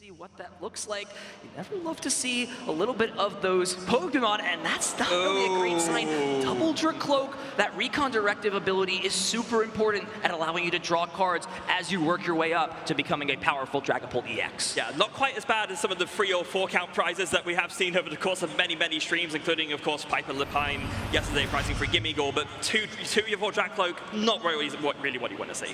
See what that looks like. You never love to see a little bit of those Pokemon, and that's not really a great sign. Double Drip Cloak, that Recon Directive ability is super important at allowing you to draw cards as you work your way up to becoming a powerful Dragapult EX. Yeah, not quite as bad as some of the 3 or 4 count prizes that we have seen over the course of many, many streams, including, of course, Piper Lipine yesterday pricing for Gimme Goal, but 2 or 4 Drag Cloak, not really what you want to see.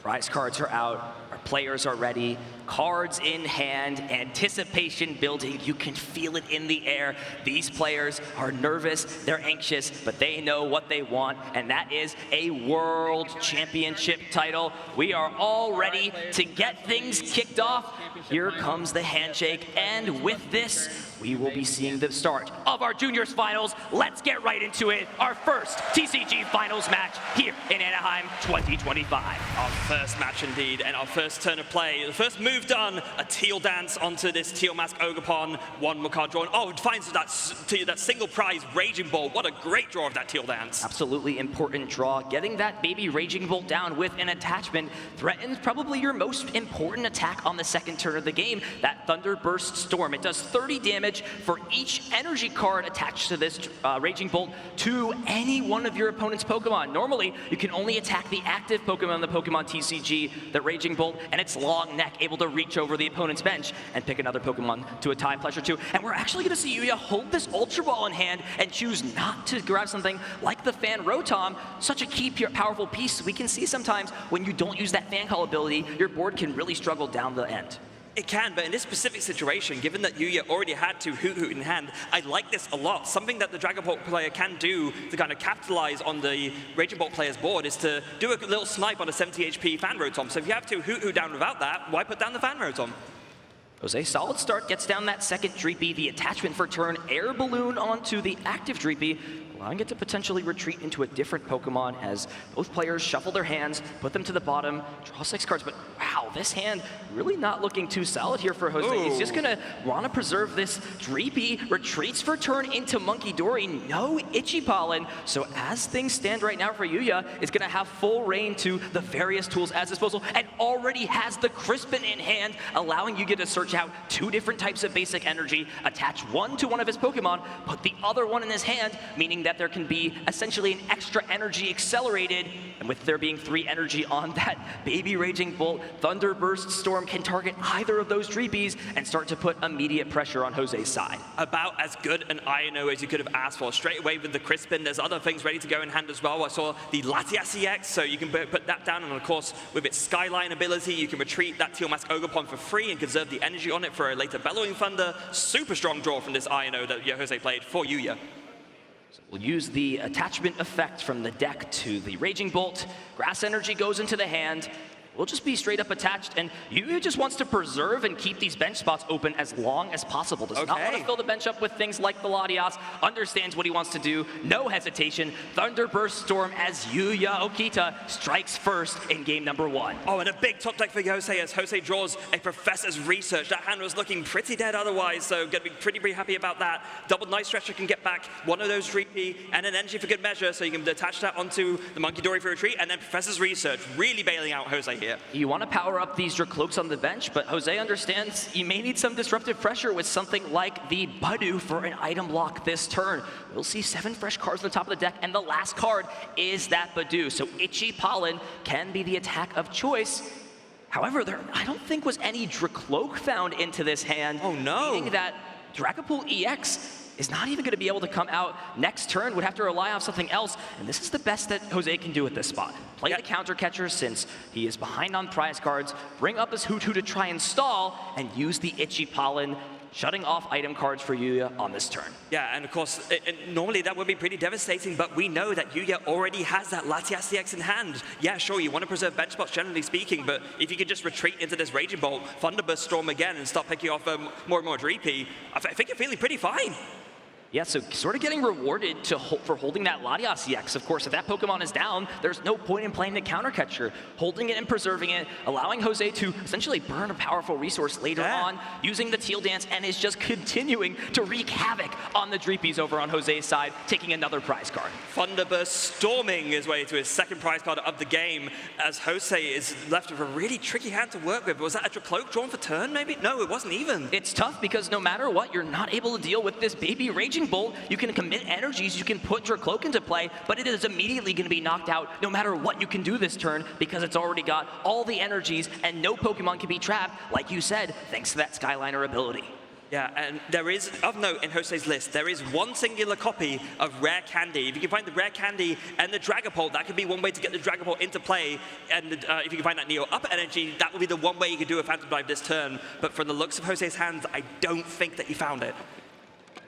Prize cards are out, our players are ready, cards in hand, anticipation building, you can feel it in the air. These players are nervous, they're anxious, but they know what they want, and that is a World Championship title. We are all ready to get things kicked off. Here comes the handshake, and with this, we will be seeing the start of our Juniors Finals. Let's get right into it. Our first TCG Finals match here in Anaheim 2025. Our first match indeed, and our first turn of play. The first move done, a teal dance onto this teal mask Ogerpon. One more card drawn. Oh, it finds that single prize Raging Bolt. What a great draw of that teal dance. Absolutely important draw. Getting that baby Raging Bolt down with an attachment threatens probably your most important attack on the second turn of the game, that Thunderburst Storm. It does 30 damage for each energy card attached to this Raging Bolt to any one of your opponent's Pokemon. Normally, you can only attack the active Pokemon in the Pokemon TCG, the Raging Bolt, and its long neck able to reach over the opponent's bench and pick another Pokemon to a time pleasure too. And we're actually going to see Yuya hold this Ultra Ball in hand and choose not to grab something like the Fan Rotom, such a key powerful piece. We can see sometimes when you don't use that Fan Call ability, your board can really struggle down the end. It can, but in this specific situation, given that Yuya already had 2 Hoot in hand, I like this a lot. Something that the Dragapult player can do to kind of capitalize on the Raging Bolt player's board is to do a little snipe on a 70 HP Fan Rotom. So if you have 2 Hoot down without that, why put down the Fan Rotom? Jose, solid start, gets down that second Dreepy, the attachment for turn, Air Balloon onto the active Dreepy, allowing it to potentially retreat into a different Pokemon as both players shuffle their hands, put them to the bottom, draw 6 cards, but wow, this hand really not looking too solid here for Jose. Ooh. He's just gonna want to preserve this Dreepy, retreats for turn into Monkey Dory, no Itchy Pollen, so as things stand right now for Yuya, is gonna have full reign to the various tools at disposal, and already has the Crispin in hand, allowing Yuya to search out 2 different types of basic energy, attach one to one of his Pokemon, put the other one in his hand, meaning that there can be essentially an extra energy accelerated, and with there being 3 energy on that baby Raging Bolt, Thunderburst Storm can target either of those Dreepies and start to put immediate pressure on Jose's side. About as good an INO as you could have asked for. Straight away with the Crispin, there's other things ready to go in hand as well. I saw the Latias EX, so you can put that down, and of course, with its Skyline ability, you can retreat that Teal Mask Ogerpon for free and conserve the energy on it for a later Bellowing Thunder. Super strong draw from this INO that Jose played for Yuya. So we'll use the attachment effect from the deck to the Raging Bolt. Grass energy goes into the hand. We'll just be straight up attached, and Yuya just wants to preserve and keep these bench spots open as long as possible. Does not want to fill the bench up with things like the Latias, understands what he wants to do, no hesitation. Thunderburst Storm as Yuya Okita strikes first in game number 1. Oh, and a big top deck for Jose as Jose draws a Professor's Research. That hand was looking pretty dead otherwise, so gonna be pretty happy about that. Double Night Stretcher can get back one of those Dreepy and an energy for good measure, so you can attach that onto the Monkey Dory for retreat, and then Professor's Research, really bailing out Jose here. You want to power up these Dracloaks on the bench, but Jose understands you may need some disruptive pressure with something like the Budew for an item block this turn. We'll see 7 fresh cards on the top of the deck, and the last card is that Budew. So Itchy Pollen can be the attack of choice. However, there I don't think was any Dracloak found into this hand. Oh no! Meaning that Dragapult EX is not even going to be able to come out next turn, would have to rely on something else, and this is the best that Jose can do at this spot. Play the counter catcher since he is behind on prize cards, bring up his Hoot to try and stall, and use the Itchy Pollen, shutting off item cards for Yuya on this turn. Yeah, and of course, normally that would be pretty devastating, but we know that Yuya already has that Latias EX in hand. Yeah, sure, you want to preserve bench spots generally speaking, but if you could just retreat into this Raging Bolt, Thunderburst Storm again, and start picking off more and more Dreepy, I think you're feeling pretty fine. Yeah, so sort of getting rewarded for holding that Latias EX. Of course, if that Pokemon is down, there's no point in playing the counter catcher. Holding it and preserving it, allowing Jose to essentially burn a powerful resource later on, using the Teal Dance, and is just continuing to wreak havoc on the Dreepies over on Jose's side, taking another prize card. Thunderburst storming his way to his second prize card of the game, as Jose is left with a really tricky hand to work with. Was that a Dracloak drawn for turn, maybe? No, it wasn't even. It's tough because no matter what, you're not able to deal with this baby Raging Bolt. You can commit energies, you can put Dracloak into play, but it is immediately going to be knocked out no matter what you can do this turn because it's already got all the energies and no Pokemon can be trapped, like you said, thanks to that Skyliner ability. Yeah, and there is, of note in Jose's list, there is one singular copy of Rare Candy. If you can find the Rare Candy and the Dragapult, that could be one way to get the Dragapult into play. And if you can find that Neo Upper Energy, that would be the one way you could do a Phantom Dive this turn. But from the looks of Jose's hands, I don't think that he found it.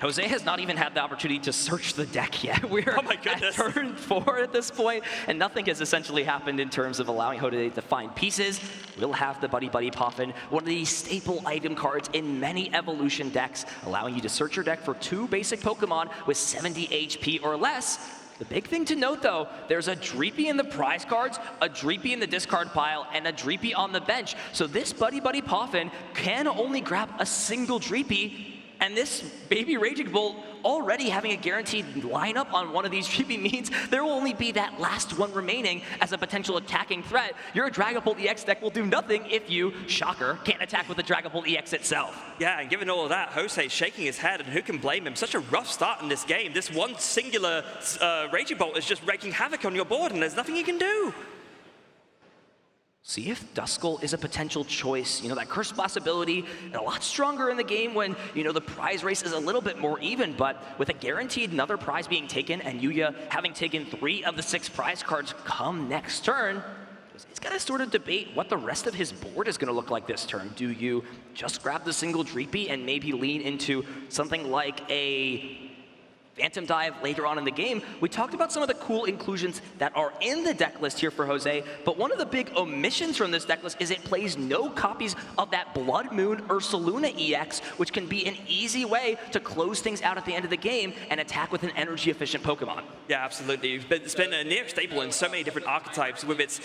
Jose has not even had the opportunity to search the deck yet. We're oh my goodness. at turn 4 at this point, and nothing has essentially happened in terms of allowing Jose to find pieces. We'll have the Buddy Buddy Poffin, one of the staple item cards in many evolution decks, allowing you to search your deck for 2 basic Pokemon with 70 HP or less. The big thing to note, though, there's a Dreepy in the prize cards, a Dreepy in the discard pile, and a Dreepy on the bench. So this Buddy Buddy Poffin can only grab a single Dreepy. And this baby Raging Bolt already having a guaranteed lineup on one of these Dreepy means there will only be that last one remaining as a potential attacking threat. Your Dragapult EX deck will do nothing if you, shocker, can't attack with the Dragapult EX itself. Yeah, and given all of that, Jose's shaking his head, and who can blame him? Such a rough start in this game. This one singular Raging Bolt is just wreaking havoc on your board, and there's nothing you can do. See if Duskull is a potential choice. You know, that Curse Blast ability, a lot stronger in the game when, you know, the prize race is a little bit more even, but with a guaranteed another prize being taken and Yuya having taken 3 of the 6 prize cards come next turn, he's got to sort of debate what the rest of his board is going to look like this turn. Do you just grab the single Dreepy and maybe lean into something like a Phantom Dive later on in the game? We talked about some of the cool inclusions that are in the deck list here for Jose, but one of the big omissions from this deck list is it plays no copies of that Blood Moon Ursaluna EX, which can be an easy way to close things out at the end of the game and attack with an energy-efficient Pokemon. Yeah, absolutely. It's been a near staple in so many different archetypes with its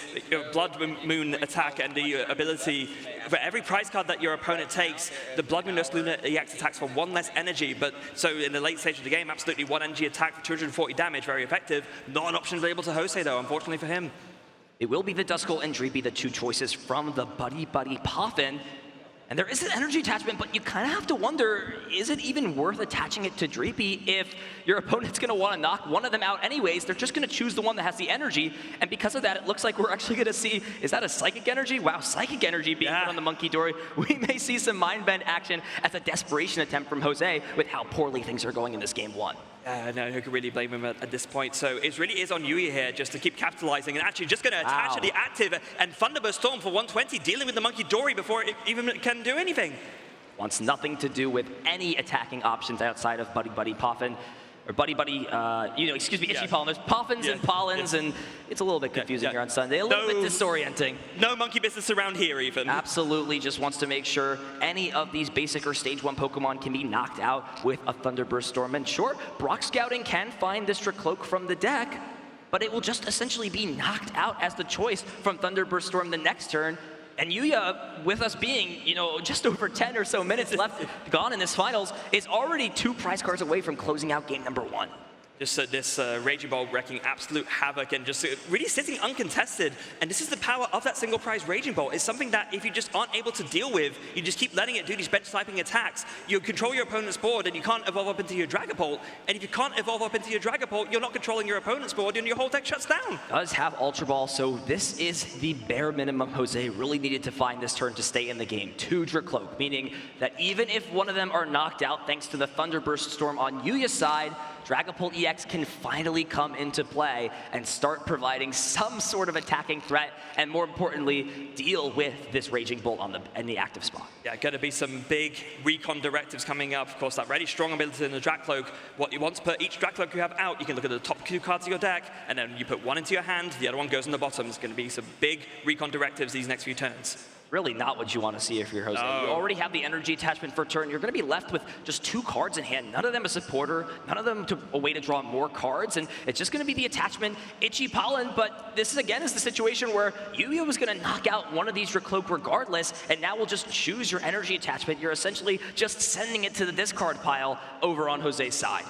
Blood Moon attack and the ability for every prize card that your opponent takes, the Blood Moon Ursaluna EX attacks for 1 less energy, but so in the late stage of the game, absolutely 1 energy attack for 240 damage, very effective. Not an option available to Jose, though, unfortunately for him. It will be the Duskull and Dreepy, the 2 choices from the Buddy Buddy Poffin. And there is an energy attachment, but you kind of have to wonder, is it even worth attaching it to Dreepy if your opponent's going to want to knock one of them out anyways? They're just going to choose the one that has the energy, and because of that, it looks like we're actually going to see, is that a Psychic Energy? Wow, Psychic Energy being put on the Monkey Dory. We may see some Mind Bend action as a desperation attempt from Jose with how poorly things are going in this Game 1. No, who could really blame him at this point? So it really is on Yuya here just to keep capitalizing and actually just going to attach to the active and Thunderburst Storm for 120, dealing with the Monkey Dory before it even can do anything. Wants nothing to do with any attacking options outside of Buddy Buddy Poffin. Or Buddy Buddy, Itchy Pollen. There's Poffins and Pollens, and it's a little bit confusing here on Sunday. A little bit disorienting. No monkey business around here, even. Absolutely, just wants to make sure any of these basic or Stage 1 Pokemon can be knocked out with a Thunderburst Storm. And sure, Brock Scouting can find this Dracloak from the deck, but it will just essentially be knocked out as the choice from Thunderburst Storm the next turn. And Yuya, with us being, just over 10 or so minutes left gone in this finals, is already 2 prize cards away from closing out game number 1. Just this Raging Ball wreaking absolute havoc and just really sitting uncontested. And this is the power of that single prize Raging Ball. It's something that if you just aren't able to deal with, you just keep letting it do these bench sniping attacks. You control your opponent's board and you can't evolve up into your Dragapult. And if you can't evolve up into your Dragapult, you're not controlling your opponent's board and your whole deck shuts down. Does have Ultra Ball, so this is the bare minimum Jose really needed to find this turn to stay in the game. 2 Dracloak, meaning that even if one of them are knocked out thanks to the Thunderburst Storm on Yuya's side, Dragapult EX can finally come into play and start providing some sort of attacking threat, and more importantly, deal with this Raging Bolt in the active spot. Yeah, going to be some big recon directives coming up. Of course, that really strong ability in the Dracloak. What you want to put each Dracloak you have out, you can look at the top 2 cards of your deck, and then you put one into your hand, the other one goes in the bottom. It's going to be some big recon directives these next few turns. Really not what you want to see if you're Jose. You already have the energy attachment for turn. You're going to be left with just 2 cards in hand. None of them a supporter, none of them a way to draw more cards, and it's just going to be the attachment, Itchy Pollen, but this is, again, is the situation where Yuya was going to knock out one of these Recloak regardless, and now we'll just choose your energy attachment. You're essentially just sending it to the discard pile over on Jose's side.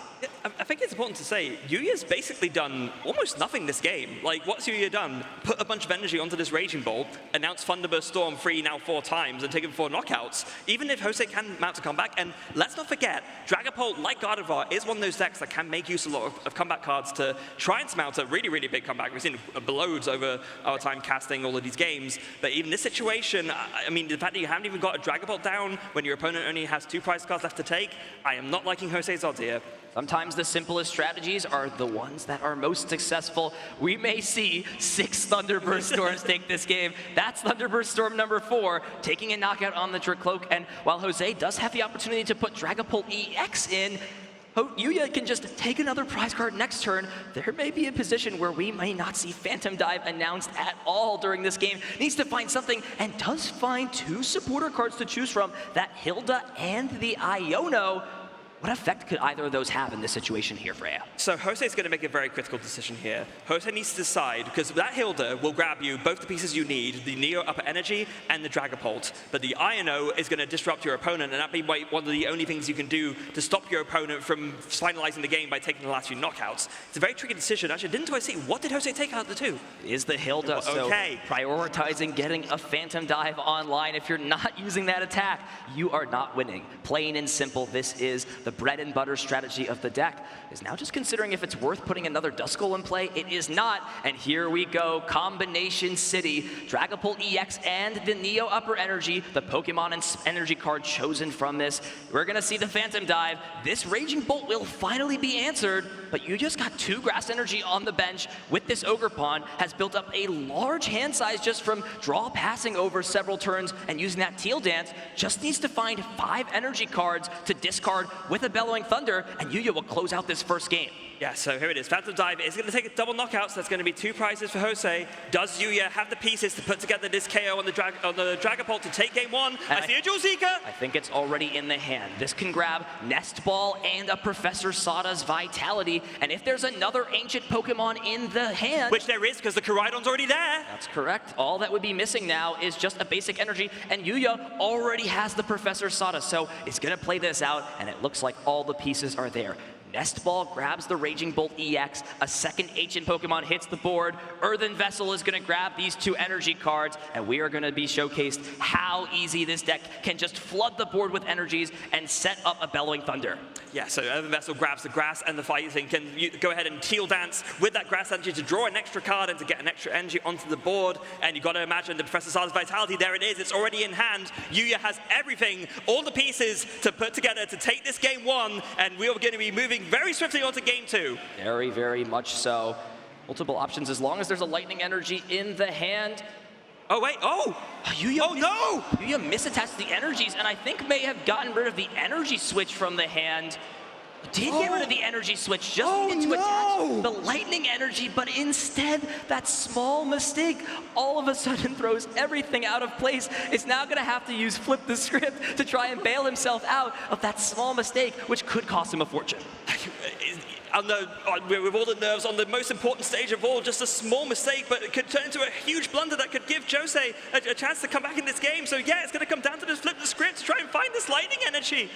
I think it's important to say, Yuya's basically done almost nothing this game. Like, what's Yuya done? Put a bunch of energy onto this Raging Bolt, announce Thunderburst Storm free now 4 times, and taken 4 knockouts. Even if Jose can mount a comeback, and let's not forget, Dragapult, like Gardevoir, is one of those decks that can make use of a lot of comeback cards to try and mount a really, really big comeback. We've seen loads over our time casting all of these games, but even this situation, I mean, the fact that you haven't even got a Dragapult down when your opponent only has 2 prize cards left to take, I am not liking Jose's odds here. Sometimes the simplest strategies are the ones that are most successful. We may see 6 Thunderburst Storms take this game. That's Thunderburst Storm number 4, taking a knockout on the Dracloak. And while Jose does have the opportunity to put Dragapult EX in, Yuya can just take another prize card next turn. There may be a position where we may not see Phantom Dive announced at all during this game. Needs to find something, and does find 2 supporter cards to choose from, that Hilda and the Iono. What effect could either of those have in this situation here, Freya? So Jose's going to make a very critical decision here. Jose needs to decide, because that Hilda will grab you both the pieces you need, the Neo Upper Energy and the Dragapult. But the Iono is going to disrupt your opponent, and that'd be one of the only things you can do to stop your opponent from finalizing the game by taking the last few knockouts. It's a very tricky decision. Actually, didn't I see, what did Jose take out of the 2? Is the Hilda, okay. So prioritizing getting a Phantom Dive online. If you're not using that attack, you are not winning. Plain and simple, this is the bread and butter strategy of the deck. Is now just considering if it's worth putting another Duskull in play. It is not, and here we go. Combination City, Dragapult EX and the Neo Upper Energy, the Pokemon and energy card chosen from this. We're gonna see the Phantom Dive. This Raging Bolt will finally be answered, but you just got 2 Grass Energy on the bench with this Ogre Pawn, has built up a large hand size just from draw passing over several turns and using that Teal Dance. Just needs to find 5 energy cards to discard with a Bellowing Thunder, and Yuya will close out this first game. Yeah, so here it is. Phantom Dive is going to take a double knockout, so that's going to be 2 prizes for Jose. Does Yuya have the pieces to put together this KO on the Dragapult to take game 1? I see a Dual Seeker! I think it's already in the hand. This can grab Nest Ball and a Professor Sada's Vitality, and if there's another ancient Pokemon in the hand... Which there is, because the Koraidon's already there! That's correct. All that would be missing now is just a basic energy, and Yuya already has the Professor Sada, so it's going to play this out, and it looks like all the pieces are there. Nest Ball grabs the Raging Bolt EX, a second ancient Pokemon hits the board, Earthen Vessel is going to grab these 2 energy cards, and we are going to be showcased how easy this deck can just flood the board with energies and set up a Bellowing Thunder. Yeah, so Earthen Vessel grabs the grass and the fighting, can go ahead and Teal Dance with that grass energy to draw an extra card and to get an extra energy onto the board, and you've got to imagine the Professor Sada's Vitality, there it is, it's already in hand. Yuya has everything, all the pieces to put together to take this game 1, and we are going to be moving very swiftly on to game 2. Very, very much so. Multiple options as long as there's a Lightning Energy in the hand. Oh, wait, no! Yuya misattached the energies, and I think may have gotten rid of the energy switch from the hand. Did get rid of the energy switch, just needed to attach the Lightning Energy, but instead, that small mistake all of a sudden throws everything out of place. Is now going to have to use Flip the Script to try and bail himself out of that small mistake, which could cost him a fortune. With all the nerves on the most important stage of all, just a small mistake, but it could turn into a huge blunder that could give Jose a chance to come back in this game. So yeah, it's going to come down to this Flip the Script to try and find this Lightning Energy.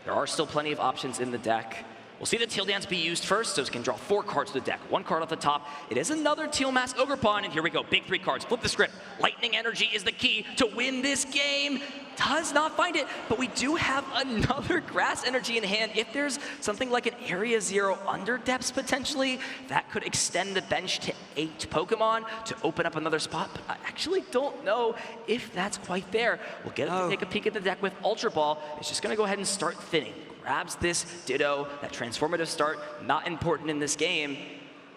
There are still plenty of options in the deck. We'll see the Teal Dance be used first, so it can draw 4 cards to the deck. 1 card off the top. It is another Teal Mask Ogre Pawn, and here we go. Big 3 cards. Flip the Script. Lightning Energy is the key to win this game. Does not find it, but we do have another Grass Energy in hand. If there's something like an Area 0 Under Depths potentially, that could extend the bench to 8 Pokemon to open up another spot, but I actually don't know if that's quite there. We'll get to take a peek at the deck with Ultra Ball. It's just going to go ahead and start thinning. Grabs this Ditto, that transformative start, not important in this game.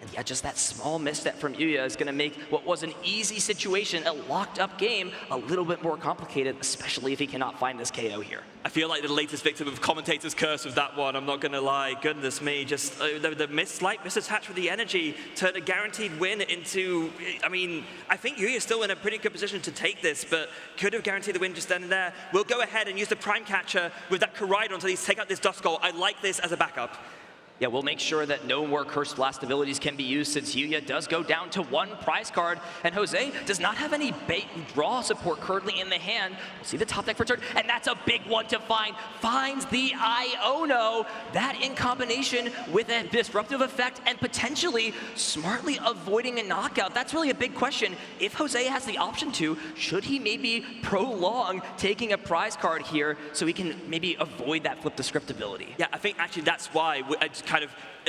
And yeah, just that small misstep from Yuya is going to make what was an easy situation, a locked-up game, a little bit more complicated, especially if he cannot find this KO here. I feel like the latest victim of commentator's curse with that one. I'm not going to lie. Goodness me. Just the slight misattach with the energy turned a guaranteed win into... I mean, I think Yuya's still in a pretty good position to take this, but could have guaranteed the win just then and there. We'll go ahead and use the Prime Catcher with that Koraidon to at least take out this Dust Skull. I like this as a backup. Yeah, we'll make sure that no more Cursed Blast abilities can be used since Yuya does go down to 1 prize card, and Jose does not have any bait and draw support currently in the hand. We'll see the top deck for turn, and that's a big one to find. Finds the Iono. That in combination with a disruptive effect and potentially smartly avoiding a knockout. That's really a big question. If Jose has the option to, should he maybe prolong taking a prize card here so he can maybe avoid that flip the script ability? Yeah, I think actually that's why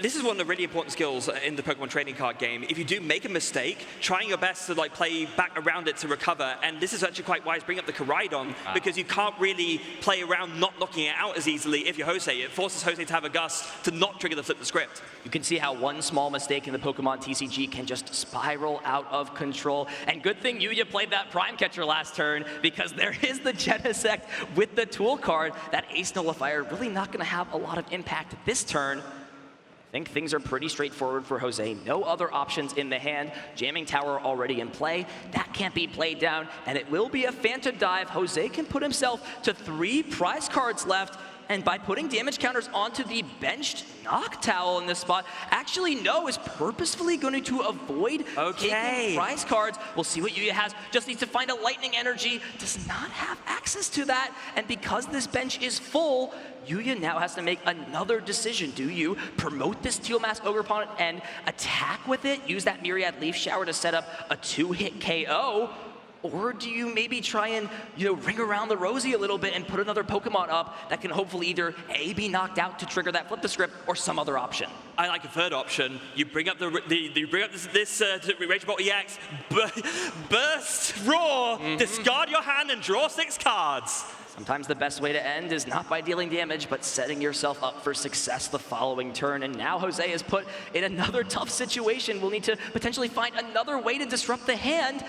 this is one of the really important skills in the Pokemon trading card game. If you do make a mistake, trying your best to play back around it to recover, and this is actually quite wise, bring up the Koraidon, because you can't really play around not knocking it out as easily if you're Jose. It forces Jose to have a gust to not trigger the flip the script. You can see how one small mistake in the Pokemon TCG can just spiral out of control. And good thing Yuya played that Prime Catcher last turn, because there is the Genesect with the tool card. That Ace Nullifier really not going to have a lot of impact this turn. I think things are pretty straightforward for Jose. No other options in the hand. Jamming Tower already in play. That can't be played down, and it will be a Phantom Dive. Jose can put himself to 3 prize cards left, and by putting damage counters onto the benched Noctowl in this spot, actually No is purposefully going to avoid taking prize cards. We'll see what Yuya has. Just needs to find a Lightning Energy. Does not have access to that, and because this bench is full, Yuya now has to make another decision. Do you promote this Teal Mask Ogerpon and attack with it, use that Myriad Leaf Shower to set up a 2-hit KO? Or do you maybe try and, ring around the rosy a little bit and put another Pokemon up that can hopefully either A, be knocked out to trigger that flip the script, or some other option? I like a third option. You bring up this Rage Bolt EX, burst, roar, discard your hand and draw 6 cards. Sometimes the best way to end is not by dealing damage, but setting yourself up for success the following turn. And now Jose is put in another tough situation. We'll need to potentially find another way to disrupt the hand.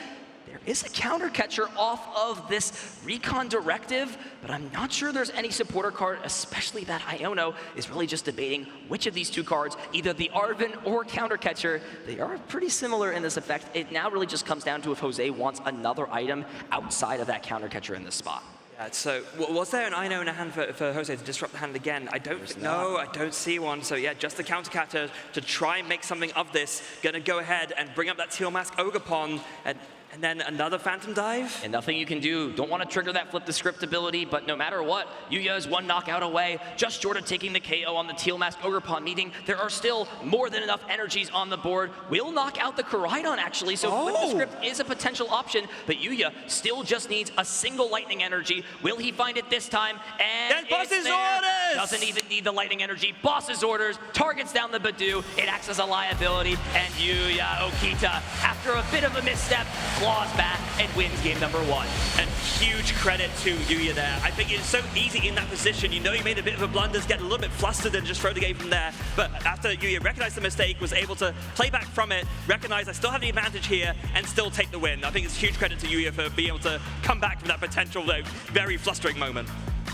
There is a counter catcher off of this Recon Directive, but I'm not sure there's any supporter card, especially that Iono is really just debating which of these 2 cards, either the Arven or counter catcher. They are pretty similar in this effect. It now really just comes down to if Jose wants another item outside of that counter catcher in this spot. So, was there an Ino in a hand for Jose to disrupt the hand again? I don't see one. So yeah, just the counter catcher to try and make something of this. Gonna go ahead and bring up that Teal Mask Ogerpon, and then another Phantom Dive? And nothing you can do. Don't want to trigger that flip the script ability, but no matter what, Yuya is 1 knockout away, just short of taking the KO on the Teal Mask Ogerpon, meaning there are still more than enough energies on the board. Will knock out the Koraidon, actually, so flip the script is a potential option, but Yuya still just needs a single Lightning Energy. Will he find it this time? And Boss's orders! Doesn't even need the Lightning Energy. Boss's orders, targets down the Badoo, it acts as a liability, and Yuya Okita, after a bit of a misstep, claws back and wins game number 1. And huge credit to Yuya there. I think it's so easy in that position. You made a bit of a blunder, get a little bit flustered and just throw the game from there. But after Yuya recognized the mistake, was able to play back from it, recognize I still have the advantage here, and still take the win. I think it's huge credit to Yuya for being able to come back from that potential, very flustering moment.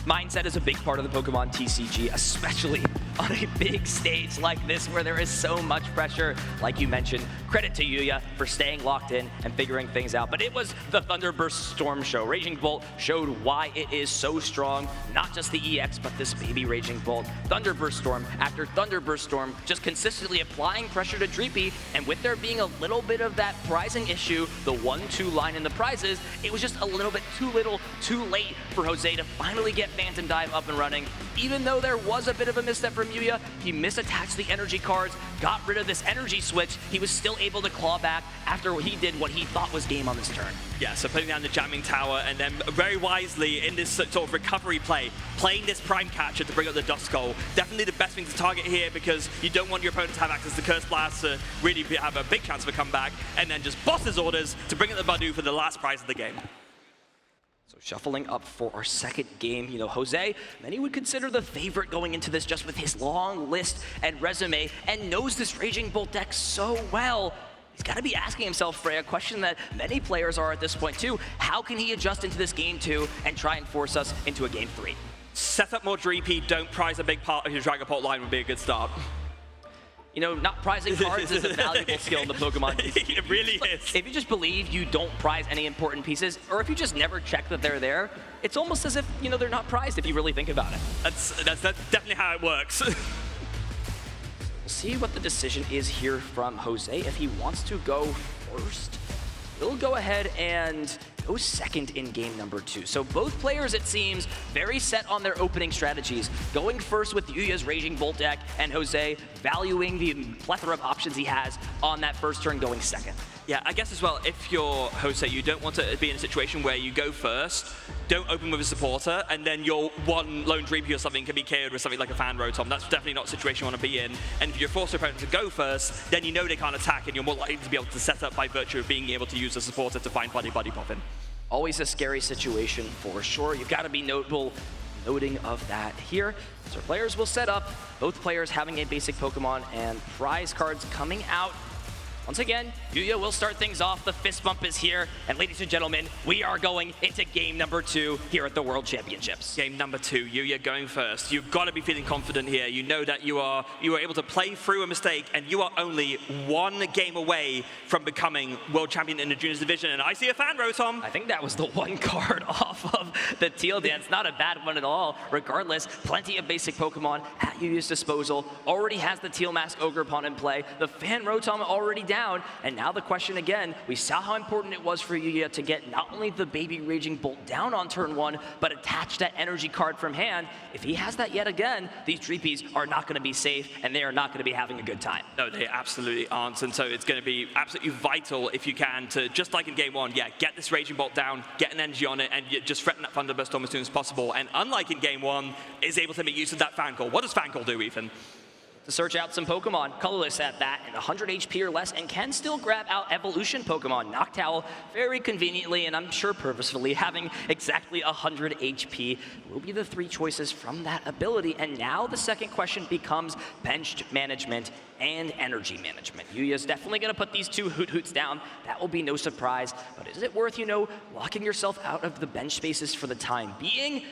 Mindset is a big part of the Pokemon TCG, especially on a big stage like this where there is so much pressure. Like you mentioned, credit to Yuya for staying locked in and figuring things out. But it was the Thunderburst Storm show. Raging Bolt showed why it is so strong. Not just the EX, but this baby Raging Bolt. Thunderburst Storm after Thunderburst Storm, just consistently applying pressure to Dreepy. And with there being a little bit of that prizing issue, the 1-2 line in the prizes, it was just a little bit too little, too late for Jose to finally get Phantom Dive up and running. Even though there was a bit of a misstep from Yuya, he misattached the energy cards, got rid of this energy switch. He was still able to claw back after he did what he thought was game on this turn. Yeah, so putting down the jamming tower, and then very wisely in this sort of recovery play, playing this Prime Catcher to bring up the Dust Skull. Definitely the best thing to target here, because you don't want your opponent to have access to Curse Blast to really have a big chance of a comeback, and then just Boss's orders to bring up the Badoo for the last prize of the game. So Shuffling up for our second game, Jose, many would consider the favorite going into this just with his long list and resume and knows this Raging Bolt deck so well. He's got to be asking himself, Frey, a question that many players are at this point too. How can he adjust into this game 2 and try and force us into a game 3? Set up more Dreepy, don't prize a big part of your Dragapult line would be a good start. Not prizing cards is a valuable skill in the Pokemon TCG. It really is. If you just believe you don't prize any important pieces, or if you just never check that they're there, it's almost as if, they're not prized if you really think about it. That's definitely how it works. We'll see what the decision is here from Jose. If he wants to go first, we'll go ahead and go second in game number 2. So both players, it seems, very set on their opening strategies. Going first with Yuya's Raging Bolt deck, and Jose valuing the plethora of options he has on that first turn going second. Yeah, I guess as well, if you're Jose, you don't want to be in a situation where you go first, don't open with a supporter, and then your one lone Dreepy or something can be KO'd with something like a Fan Rotom. That's definitely not a situation you want to be in. And if you're forced your opponent to go first, then they can't attack, and you're more likely to be able to set up by virtue of being able to use a supporter to find Buddy Pop in. Always a scary situation for sure. You've got to be noting of that here. So players will set up, both players having a basic Pokemon and prize cards coming out. Once again, Yuya will start things off. The fist bump is here. And ladies and gentlemen, we are going into game number 2 here at the World Championships. Game number 2, Yuya going first. You've got to be feeling confident here. You know that you are able to play through a mistake, and you are only one game away from becoming world champion in the juniors division. And I see a Fan Rotom. I think that was the one card off of the Teal Dance. Not a bad one at all. Regardless, plenty of basic Pokemon at Yuya's disposal. Already has the Teal Mask Ogerpon in play. The Fan Rotom already down. And now the question again, we saw how important it was for Yuya to get not only the Baby Raging Bolt down on turn 1, but attach that energy card from hand. If he has that yet again, these Dreepies are not going to be safe, and they are not going to be having a good time. No, they absolutely aren't. And so it's going to be absolutely vital if you can to, just like in game 1, get this Raging Bolt down, get an energy on it, and just threaten that Thunderburst Storm as soon as possible. And unlike in game 1, is able to make use of that Fan Call. What does Fan Call do, Ethan? To search out some Pokemon, colorless at that, and 100 HP or less, and can still grab out evolution Pokemon. Noctowl, very conveniently, and I'm sure purposefully, having exactly 100 HP will be the 3 choices from that ability. And now the second question becomes bench management and energy management. Yuya's definitely going to put these 2 Hoot-Hoots down. That will be no surprise. But is it worth, locking yourself out of the bench spaces for the time being?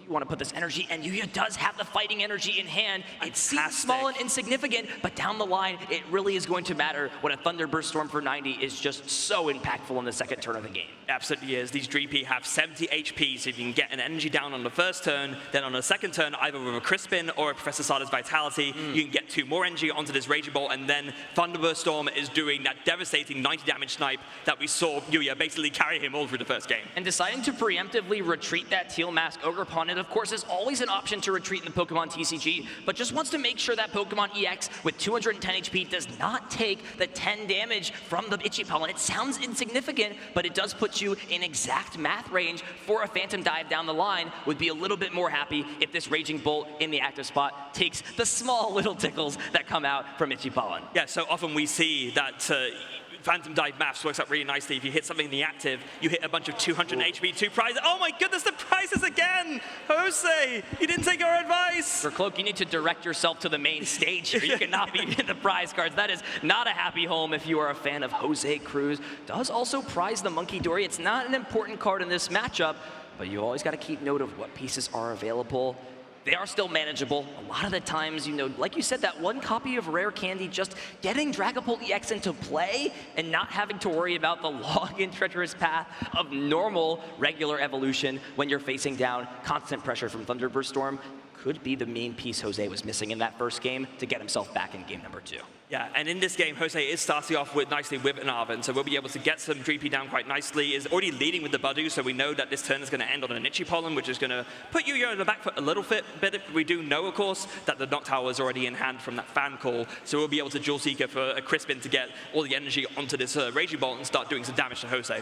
You want to put this energy, and Yuya does have the fighting energy in hand. It seems small and insignificant, but down the line, it really is going to matter when a Thunderburst Storm for 90 is just so impactful in the second turn of the game. Absolutely is. These Dreepy have 70 HP, so if you can get an energy down on the first turn, then on the second turn, either with a Crispin or a Professor Sada's Vitality, you can get 2 more energy onto this Raging Bolt, and then Thunderburst Storm is doing that devastating 90 damage snipe that we saw Yuya basically carry him all through the first game. And deciding to preemptively retreat that Teal Mask Ogerpon, of course, is always an option to retreat in the Pokemon TCG, but just wants to make sure that Pokemon EX with 210 HP does not take the 10 damage from the Itchy Pollen. It sounds insignificant, but it does put you in exact math range for a Phantom Dive down the line. Would be a little bit more happy if this Raging Bolt in the active spot takes the small little tickles that come out from Itchy Pollen. Yeah, so often we see that Phantom Dive maths works out really nicely. If you hit something in the active, you hit a bunch of 200 HP, 2 prizes. Oh my goodness, the prizes again! Jose, you didn't take our advice! For Cloak, you need to direct yourself to the main stage here. You cannot be in the prize cards. That is not a happy home if you are a fan of Jose Cruz. Does also prize the Monkey Dory. It's not an important card in this matchup, but you always got to keep note of what pieces are available. They are still manageable. A lot of the times, like you said, that one copy of Rare Candy, just getting Dragapult EX into play and not having to worry about the long and treacherous path of normal, regular evolution when you're facing down constant pressure from Thunderburst Storm could be the main piece Jose was missing in that first game to get himself back in game number 2. Yeah, and in this game, Jose is starting off nicely with an Arven, so we'll be able to get some Dreepy down quite nicely. Is already leading with the Budu, so we know that this turn is going to end on an Itchy Pollen, which is going to put Yuya in the back foot a little bit. We do know, of course, that the Noctowl is already in hand from that Fan Call, so we'll be able to Dual Seeker for a Crispin to get all the energy onto this Raging Bolt and start doing some damage to Jose.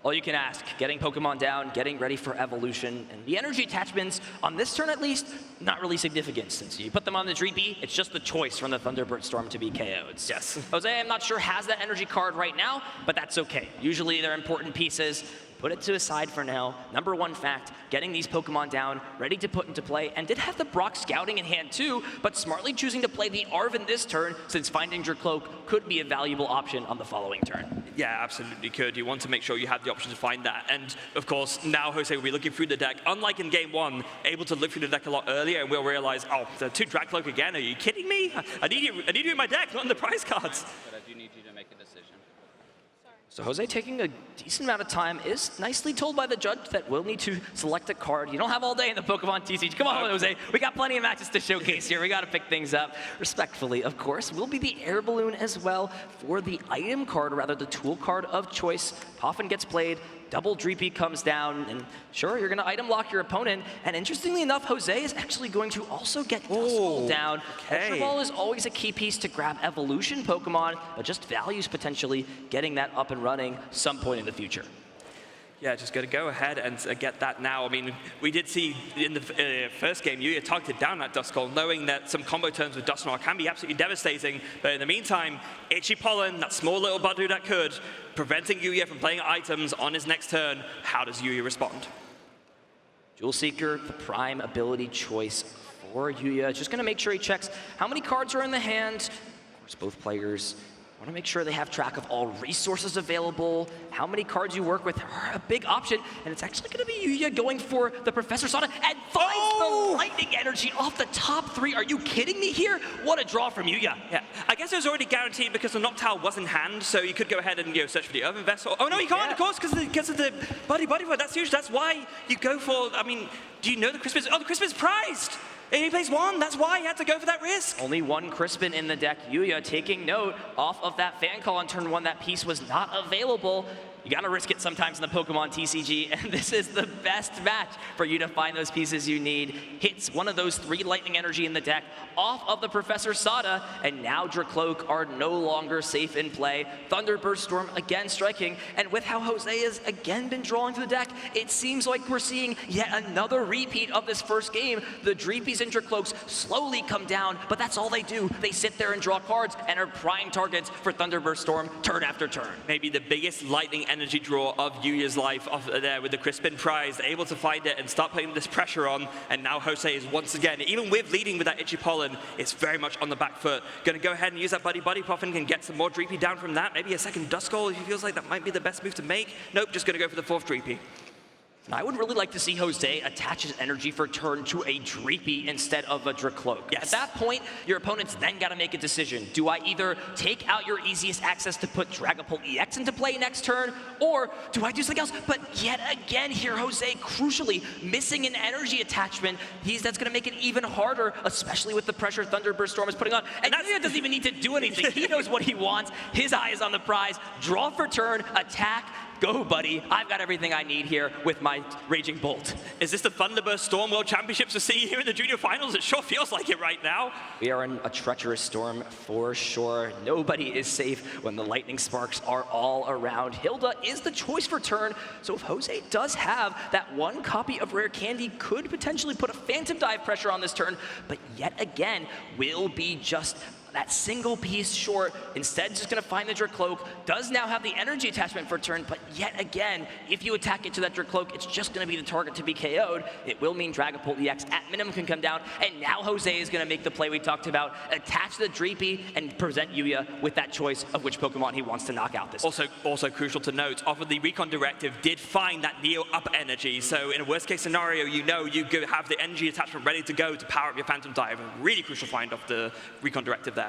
All you can ask, getting Pokemon down, getting ready for evolution, and the energy attachments, on this turn at least, not really significant, since you put them on the Dreepy, it's just the choice from the Thunderbird Storm to be KO'd. Yes. Jose, I'm not sure, has that energy card right now, but that's okay. Usually they're important pieces. put it to aside for now. Number one fact, getting these Pokemon down, ready to put into play, and did have the Brock Scouting in hand too, but smartly choosing to play the Arven this turn, since finding Dracloak could be a valuable option on the following turn. Yeah, absolutely could. You want to make sure you have the option to find that. And of course, now Jose will be looking through the deck, unlike in game one, able to look through the deck a lot earlier, and we'll realize, oh, the 2 Dracloak again? Are you kidding me? I need you in my deck, not in the prize cards. But I do need you to make a decision. So Jose taking a decent amount of time is nicely told by the judge that we'll need to select a card. You don't have all day in the Pokemon TCG. Come on, Jose. We got plenty of matches to showcase here. We got to pick things up. Respectfully, of course, will be the Air Balloon as well for the item card, or rather the tool card of choice. Poffin gets played. Double Dreepy comes down, and sure, you're going to item lock your opponent. And interestingly enough, Jose is actually going to also get Duskull down. Okay. Ultra Ball is always a key piece to grab evolution Pokemon, but just values potentially getting that up and running some point in the future. Yeah, just going to go ahead and get that now. I mean, we did see in the first game, Yuya targeted down that Duskull, knowing that some combo turns with Dusknoir can be absolutely devastating. But in the meantime, Itchy Pollen, that small little Budu that could, preventing Yuya from playing items on his next turn. How does Yuya respond? Jewel Seeker, the prime ability choice for Yuya. Just going to make sure he checks how many cards are in the hand. Of course, both players want to make sure they have track of all resources available, how many cards you work with are a big option, and it's actually going to be Yuya going for the Professor Sada and finds the Lightning Energy off the top 3. Are you kidding me here? What a draw from Yuya. Yeah, I guess it was already guaranteed because the Noctowl was in hand, so you could go ahead and search for the Earthen Vessel. Oh no, you can't, of course, because of the Buddy Void. That's huge. That's why you go for, I mean, do you know the Crispin? Oh, the Crispin's prized. And he plays 1, that's why he had to go for that risk. Only 1 Crispin in the deck. Yuya taking note off of that fan call on turn 1. That piece was not available. You gotta risk it sometimes in the Pokemon TCG, and this is the best match for you to find those pieces you need. Hits one of those 3 Lightning Energy in the deck off of the Professor Sada, and now Dracloak are no longer safe in play. Thunderburst Storm again striking, and with how Jose has again been drawing to the deck, it seems like we're seeing yet another repeat of this first game. The Dreepies and Dracloaks slowly come down, but that's all they do. They sit there and draw cards and are prime targets for Thunderburst Storm turn after turn. Maybe the biggest Lightning Energy draw of Yuya's life off there with the Crispin prize, able to find it and start putting this pressure on, and now Jose is once again, even with leading with that Itchy Pollen, it's very much on the back foot. Going to go ahead and use that Buddy Poffin, can get some more Dreepy down from that, maybe a second Duskull if he feels like that might be the best move to make. Nope, just going to go for the 4th Dreepy. I would really like to see Jose attach his energy for turn to a Dreepy instead of a Dracloak. Yes. At that point, your opponent's then got to make a decision. Do I either take out your easiest access to put Dragapult EX into play next turn, or do I do something else? But yet again here, Jose crucially missing an energy attachment. That's going to make it even harder, especially with the pressure Thunderburst Storm is putting on. And Yuya doesn't even need to do anything. He knows what he wants. His eye is on the prize. Draw for turn, attack. Go, buddy. I've got everything I need here with my Raging Bolt. Is this the Thunderburst Storm World Championships to see here in the Junior Finals? It sure feels like it right now. We are in a treacherous storm for sure. Nobody is safe when the lightning sparks are all around. Hilda is the choice for turn, so if Jose does have that 1 copy of Rare Candy, could potentially put a Phantom Dive pressure on this turn, but yet again, will be just that single piece short. Instead, just going to find the Dracloak. Does now have the energy attachment for turn, but yet again, if you attack it to that Dracloak, it's just going to be the target to be KO'd. It will mean Dragapult EX at minimum can come down, and now Jose is going to make the play we talked about, attach the Dreepy, and present Yuya with that choice of which Pokemon he wants to knock out this. Also crucial to note, off of the Recon Directive did find that Neo Up energy, so in a worst case scenario, you have the energy attachment ready to go to power up your Phantom Dive. A really crucial find off the Recon Directive there.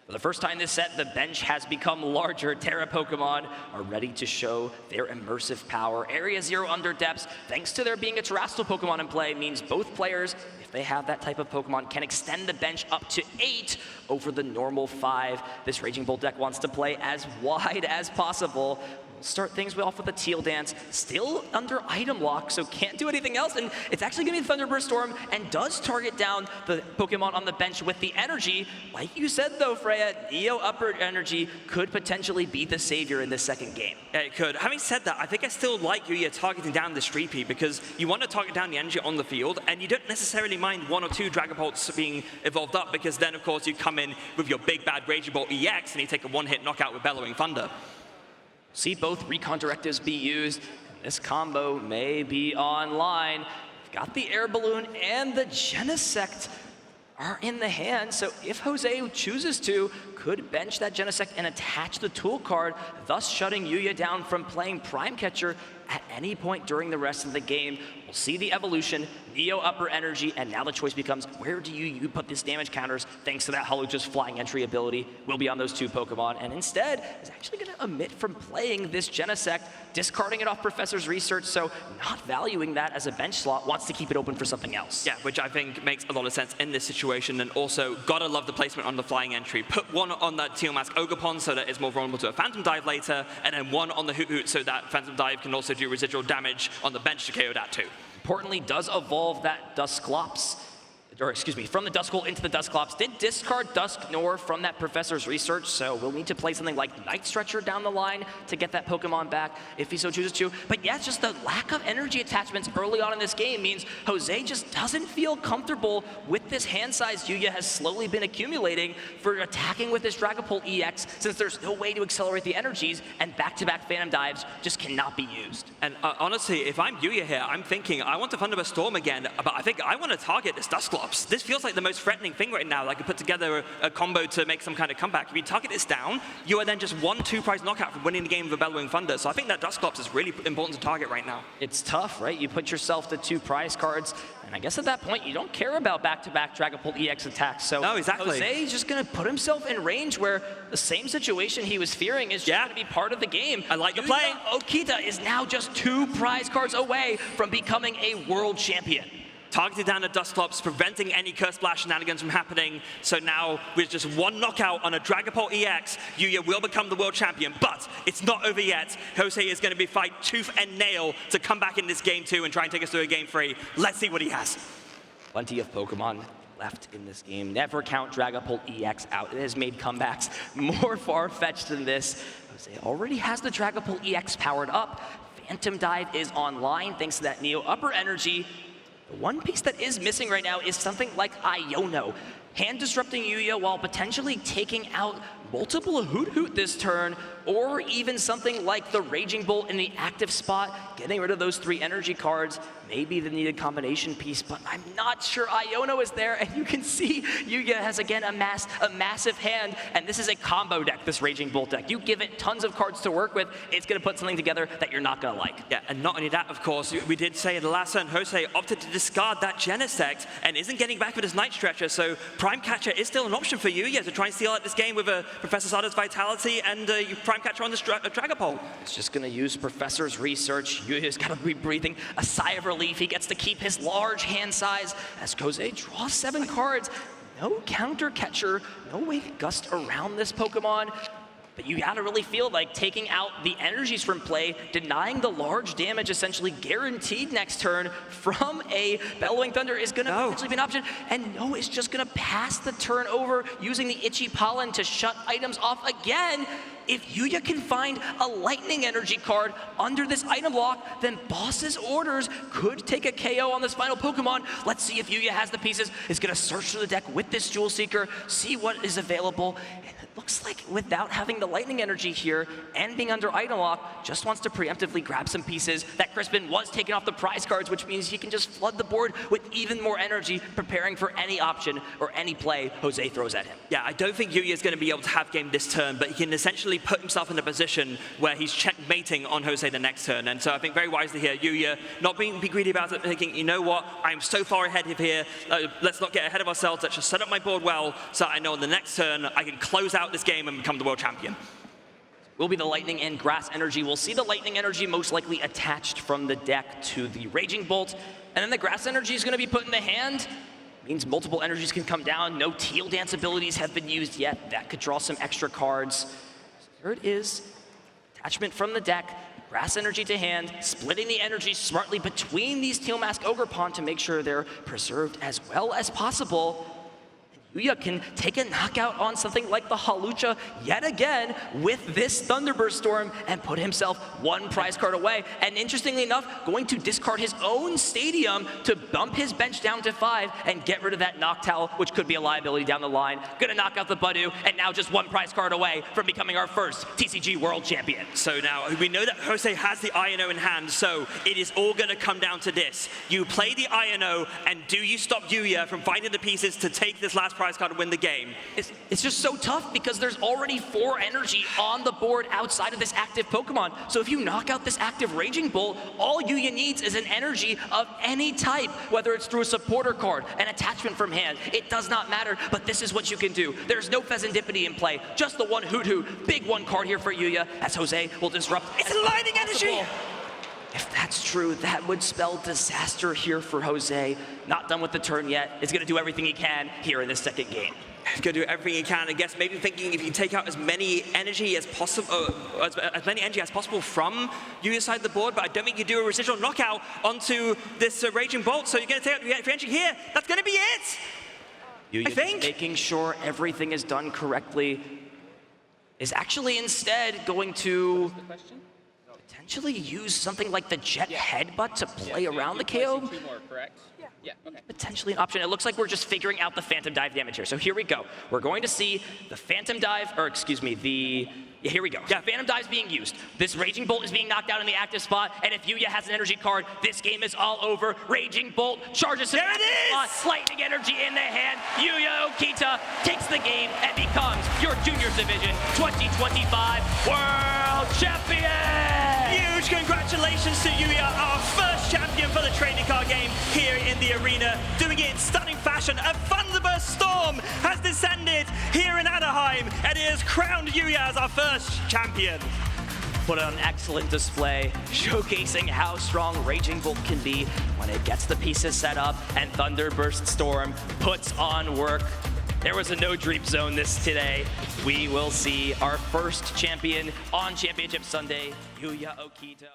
For the first time this set, the bench has become larger. Terra Pokemon are ready to show their immersive power. Area 0 under depths, thanks to there being a terrestrial Pokemon in play, means both players, if they have that type of Pokemon, can extend the bench up to 8 over the normal 5. This Raging Bolt deck wants to play as wide as possible. We'll start things off with a Teal Dance, still under item lock, so can't do anything else, and it's actually going to be Thunderbird Storm, and does target down the Pokemon on the bench with the energy. Like you said though, Freya, Neo Upper Energy could potentially be the savior in this second game. Yeah, it could. Having said that, I think I still like Yuya targeting down the Streepy, because you want to target down the energy on the field, and you don't necessarily mind 1 or 2 Dragapults being evolved up, because then of course you come in with your big bad Raging Bolt EX, and you take a 1-hit knockout with Bellowing Thunder. See both Recon Directives be used. This combo may be online. We've got the Air Balloon and the Genesect are in the hand, so if Jose chooses to, could bench that Genesect and attach the tool card, thus shutting Yuya down from playing Prime Catcher at any point during the rest of the game. We'll see the evolution, Neo Upper Energy, and now the choice becomes, where do you put this damage counters thanks to that Hulucha's flying entry ability will be on those two Pokemon, and instead is actually going to omit from playing this Genesect, discarding it off Professor's Research, so not valuing that as a bench slot, wants to keep it open for something else. Yeah, which I think makes a lot of sense in this situation, and also gotta love the placement on the flying entry. Put one on that Teal Mask Ogerpon so that it's more vulnerable to a Phantom Dive later, and then one on the Hoot Hoot so that Phantom Dive can also do residual damage on the bench to KO that too. Importantly, does evolve that Dusclops, or excuse me, from the Duskull into the Dusclops. Did discard Dusknoir from that Professor's Research, so we'll need to play something like Night Stretcher down the line to get that Pokemon back if he so chooses to. But yeah, it's just the lack of energy attachments early on in this game means Jose just doesn't feel comfortable with this hand size Yuya has slowly been accumulating for attacking with this Dragapult EX, since there's no way to accelerate the energies, and back-to-back Phantom Dives just cannot be used. And honestly, if I'm Yuya here, I'm thinking, I want to Thunderburst Storm again, but I think I want to target this Dusclops. This feels like the most threatening thing right now. I could put together a combo to make some kind of comeback. If you target this down, you are then just 1-2 prize knockout from winning the game with a Bellowing Thunder. So I think that Dusclops is really important to target right now. It's tough, right? You put yourself to 2 prize cards, and I guess at that point, you don't care about back-to-back Dragapult EX attacks. So no, exactly. Jose is just going to put himself in range where the same situation he was fearing is just going to be part of the game. I like the play. Yuya Okita is now just 2 prize cards away from becoming a world champion. Targeted down at Dusclops, preventing any Curse Blast shenanigans from happening. So now, with just 1 knockout on a Dragapult EX, Yuya will become the world champion. But it's not over yet. Jose is going to be fight tooth and nail to come back in this game 2 and try and take us through a game 3. Let's see what he has. Plenty of Pokemon left in this game. Never count Dragapult EX out. It has made comebacks more far-fetched than this. Jose already has the Dragapult EX powered up. Phantom Dive is online thanks to that Neo Upper Energy. The one piece that is missing right now is something like Iono. Hand disrupting Yuya while potentially taking out multiple Hoot Hoot this turn, or even something like the Raging Bolt in the active spot, getting rid of those 3 energy cards, maybe the needed combination piece, but I'm not sure Iono is there, and you can see Yuya has again amassed a massive hand, and this is a combo deck, this Raging Bolt deck. You give it tons of cards to work with, it's gonna put something together that you're not gonna like. Yeah, and not only that, of course, we did say in the last turn, Jose opted to discard that Genesect and isn't getting back with his Night Stretcher, so Prime Catcher is still an option for Yuya to try and steal out this game with a Professor Sada's Vitality and Prime Catcher on this Dragapult. It's just gonna use Professor's Research. Yuya's gotta be breathing a sigh of relief. He gets to keep his large hand size as Jose draws 7 cards. No counter catcher, no way to gust around this Pokemon. But you gotta really feel like taking out the energies from play, denying the large damage essentially guaranteed next turn from a Bellowing Thunder is gonna potentially be an option. And no, it's just gonna pass the turn over using the Itchy Pollen to shut items off again. If Yuya can find a Lightning Energy card under this item block, then Boss's Orders could take a KO on this final Pokemon. Let's see if Yuya has the pieces. Is gonna search through the deck with this Jewel Seeker, see what is available. And it looks like without having the Lightning Energy here and being under item lock, just wants to preemptively grab some pieces. That Crispin was taking off the prize cards, which means he can just flood the board with even more energy, preparing for any option or any play Jose throws at him. Yeah, I don't think Yuya is going to be able to have game this turn, but he can essentially put himself in a position where he's checkmating on Jose the next turn. And so I think very wisely here, Yuya not being greedy about it, thinking, you know what, I'm so far ahead of here, let's not get ahead of ourselves, let's just set up my board well so I know on the next turn I can close out this game and become the world champion. Will be the Lightning and Grass Energy. We'll see the Lightning Energy most likely attached from the deck to the Raging Bolt, and then the Grass Energy is going to be put in the hand. Means multiple energies can come down. No Teal Dance abilities have been used yet. That could draw some extra cards. Here it is. Attachment from the deck. Grass Energy to hand. Splitting the energy smartly between these Teal Mask Ogerpon to make sure they're preserved as well as possible. Yuya can take a knockout on something like the Hawlucha yet again with this Thunderburst Storm and put himself one prize card away. And interestingly enough, going to discard his own stadium to bump his bench down to 5 and get rid of that Noctowl, which could be a liability down the line. Gonna knock out the Budew, and now just one prize card away from becoming our first TCG World Champion. So now we know that Jose has the INO in hand, so it is all gonna come down to this. You play the INO, and do you stop Yuya from finding the pieces to take this last prize card and win the game? It's just so tough because there's already 4 energy on the board outside of this active Pokemon. So if you knock out this active Raging Bolt, all Yuya needs is an energy of any type, whether it's through a supporter card, an attachment from hand. It does not matter, but this is what you can do. There's no Pheasantipity in play, just the one Hoot-Hoot. Big one card here for Yuya, as Jose will disrupt. It's a lightning energy! If that's true, that would spell disaster here for Jose. Not done with the turn yet. Is going to do everything he can here in this second game. He's going to do everything he can. I guess maybe thinking if you can take out as many energy as possible, as many energy as possible from Yuya's side of the board, but I don't think you do a residual knockout onto this Raging Bolt. So you're going to take out the energy here. That's going to be it. Yuya, I think making sure everything is done correctly, is actually instead going to potentially use something like the Jet Headbutt to play around the KO. Yeah, okay. Potentially an option. It looks like we're just figuring out the Phantom Dive damage here. So here we go. We're going to see the Phantom Dive, or excuse me, here we go. Yeah, Phantom Dive's being used. This Raging Bolt is being knocked out in the active spot, and if Yuya has an energy card, this game is all over. Raging Bolt charges him. There it is! Lightning energy in the hand. Yuya Okita takes the game and becomes your Juniors Division 2025 World Champion! Huge congratulations to Yuya, our first champion for the trading card game here in the arena. Doing it in stunning fashion. A Thunderburst Storm has descended here in Anaheim, and it has crowned Yuya as our first champion. Put on an excellent display, showcasing how strong Raging Bolt can be when it gets the pieces set up, and Thunderburst Storm puts on work. There was a no Dream Zone today. We will see our first champion on Championship Sunday, Yuya Okita.